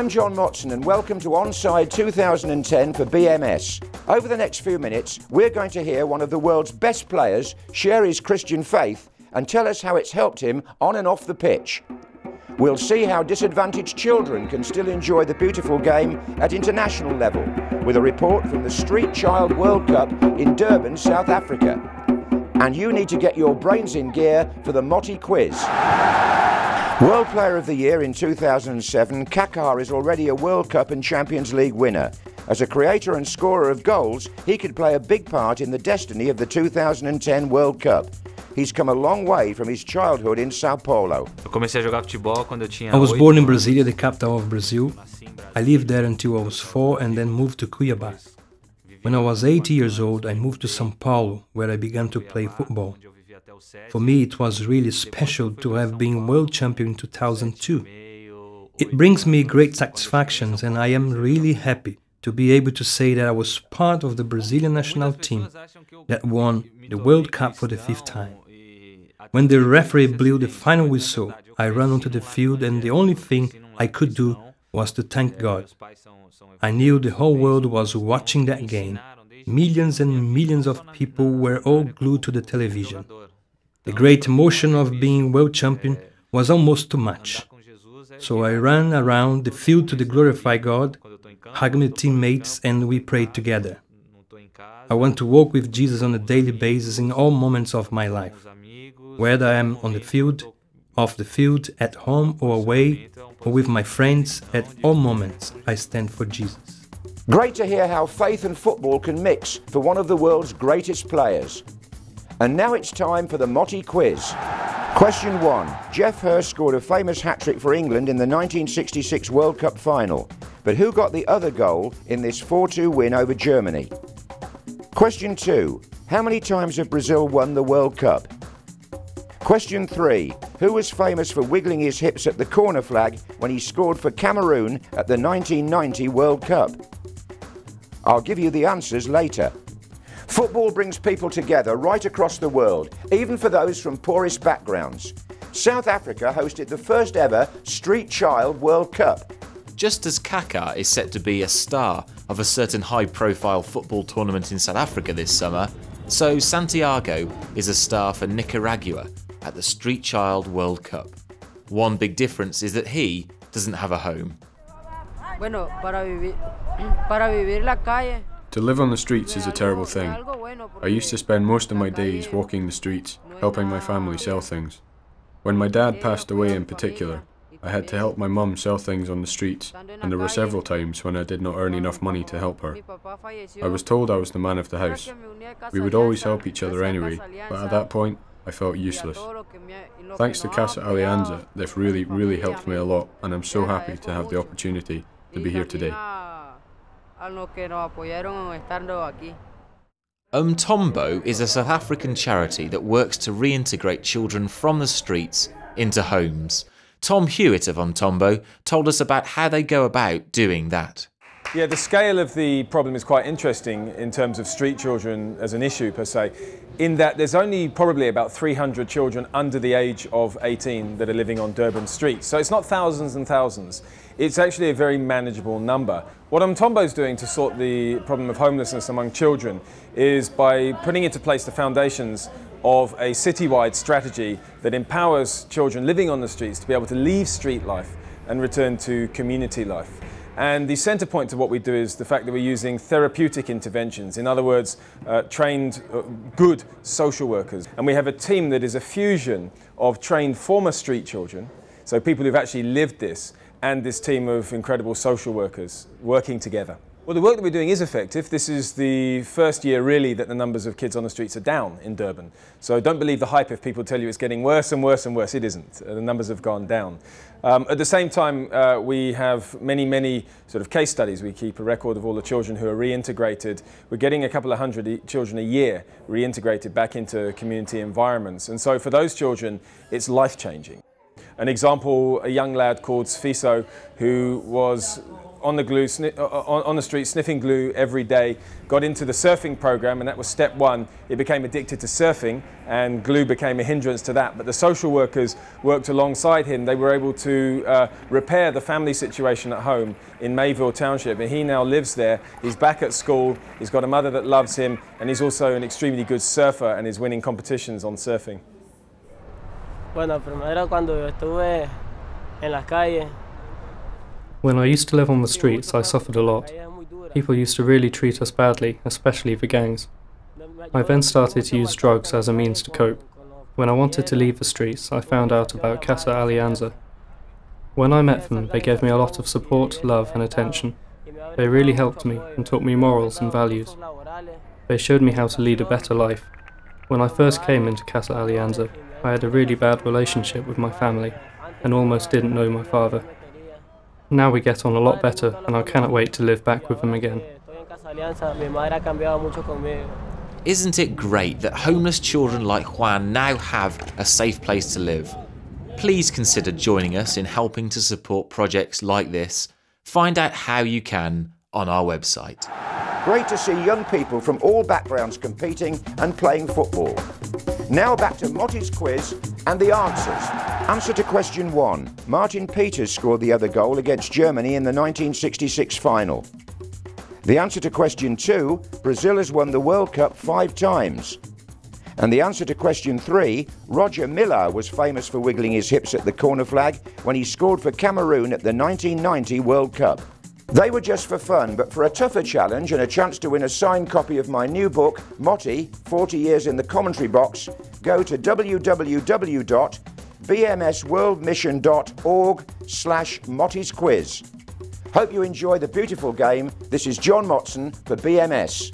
I'm John Motson and welcome to Onside 2010 for BMS. Over the next few minutes, we're going to hear one of the world's best players share his Christian faith and tell us how it's helped him on and off the pitch. We'll see how disadvantaged children can still enjoy the beautiful game at international level, with a report from the Street Child World Cup in Durban, South Africa. And you need to get your brains in gear for the Motti quiz. World Player of the Year in 2007, Kaka is already a World Cup and Champions League winner. As a creator and scorer of goals, he could play a big part in the destiny of the 2010 World Cup. He's come a long way from his childhood in Sao Paulo. I was born in Brasília, the capital of Brazil. I lived there until I was 4 and then moved to Cuiabá. When I was 8 years old, I moved to São Paulo, where I began to play football. For me, it was really special to have been world champion in 2002. It brings me great satisfactions and I am really happy to be able to say that I was part of the Brazilian national team that won the World Cup for the 5th time. When the referee blew the final whistle, I ran onto the field and the only thing I could do was to thank God. I knew the whole world was watching that game. Millions and millions of people were all glued to the television. The great emotion of being world champion was almost too much. So I ran around the field to glorify God, hugged my teammates, and we prayed together. I want to walk with Jesus on a daily basis in all moments of my life. Whether I am on the field, off the field, at home or away, or with my friends, at all moments I stand for Jesus. Great to hear how faith and football can mix for one of the world's greatest players. And now it's time for the Motti quiz. Question 1. Geoff Hurst scored a famous hat-trick for England in the 1966 World Cup final. But who got the other goal in this 4-2 win over Germany? Question 2. How many times have Brazil won the World Cup? Question 3. Who was famous for wiggling his hips at the corner flag when he scored for Cameroon at the 1990 World Cup? I'll give you the answers later. Football brings people together right across the world, even for those from poorest backgrounds. South Africa hosted the first ever Street Child World Cup. Just as Kaka is set to be a star of a certain high-profile football tournament in South Africa this summer, so Santiago is a star for Nicaragua at the Street Child World Cup. One big difference is that he doesn't have a home. To live on the streets is a terrible thing. I used to spend most of my days walking the streets, helping my family sell things. When my dad passed away in particular, I had to help my mum sell things on the streets, and there were several times when I did not earn enough money to help her. I was told I was the man of the house. We would always help each other anyway, but at that point, I felt useless. Thanks to Casa Alianza, they've really helped me a lot, and I'm so happy to have the opportunity to be here today. MOV.mov is a South African charity that works to reintegrate children from the streets into homes. Tom Hewitt of MOV.mov told us about how they go about doing that. Yeah, the scale of the problem is quite interesting in terms of street children as an issue per se, in that there's only probably about 300 children under the age of 18 that are living on Durban streets. So it's not thousands and thousands. It's actually a very manageable number. What MOV.mov is doing to sort the problem of homelessness among children is by putting into place the foundations of a citywide strategy that empowers children living on the streets to be able to leave street life and return to community life. And the centre point to what we do is the fact that we're using therapeutic interventions, in other words, trained, good social workers. And we have a team that is a fusion of trained former street children, so people who've actually lived this, and this team of incredible social workers working together. Well, the work that we're doing is effective. This is the first year really that the numbers of kids on the streets are down in Durban. So don't believe the hype if people tell you it's getting worse and worse and worse. It isn't. The numbers have gone down. At the same time, we have many sort of case studies. We keep a record of all the children who are reintegrated. We're getting a couple of hundred children a year reintegrated back into community environments. And so for those children, it's life-changing. An example, a young lad called Sfiso, who was on the glue, on the street, sniffing glue every day, got into the surfing program, and that was step one. He became addicted to surfing, and glue became a hindrance to that. But the social workers worked alongside him. They were able to repair the family situation at home in Mayville Township, and he now lives there. He's back at school, he's got a mother that loves him, and he's also an extremely good surfer and is winning competitions on surfing. Bueno, primero cuando yo estuve en la calle. When I used to live on the streets, I suffered a lot. People used to really treat us badly, especially the gangs. I then started to use drugs as a means to cope. When I wanted to leave the streets, I found out about Casa Alianza. When I met them, they gave me a lot of support, love and attention. They really helped me and taught me morals and values. They showed me how to lead a better life. When I first came into Casa Alianza, I had a really bad relationship with my family and almost didn't know my father. Now we get on a lot better and I cannot wait to live back with them again. Isn't it great that homeless children like Juan now have a safe place to live? Please consider joining us in helping to support projects like this. Find out how you can on our website. Great to see young people from all backgrounds competing and playing football. Now back to Motti's quiz and the answers. Answer to question 1. Martin Peters scored the other goal against Germany in the 1966 final. The answer to question 2. Brazil has won the World Cup 5 times. And the answer to question 3. Roger Milla was famous for wiggling his hips at the corner flag when he scored for Cameroon at the 1990 World Cup. They were just for fun, but for a tougher challenge and a chance to win a signed copy of my new book, Motti, 40 Years in the Commentary Box, go to www.bmsworldmission.org/Motti's quiz. Hope you enjoy the beautiful game. This is John Motson for BMS.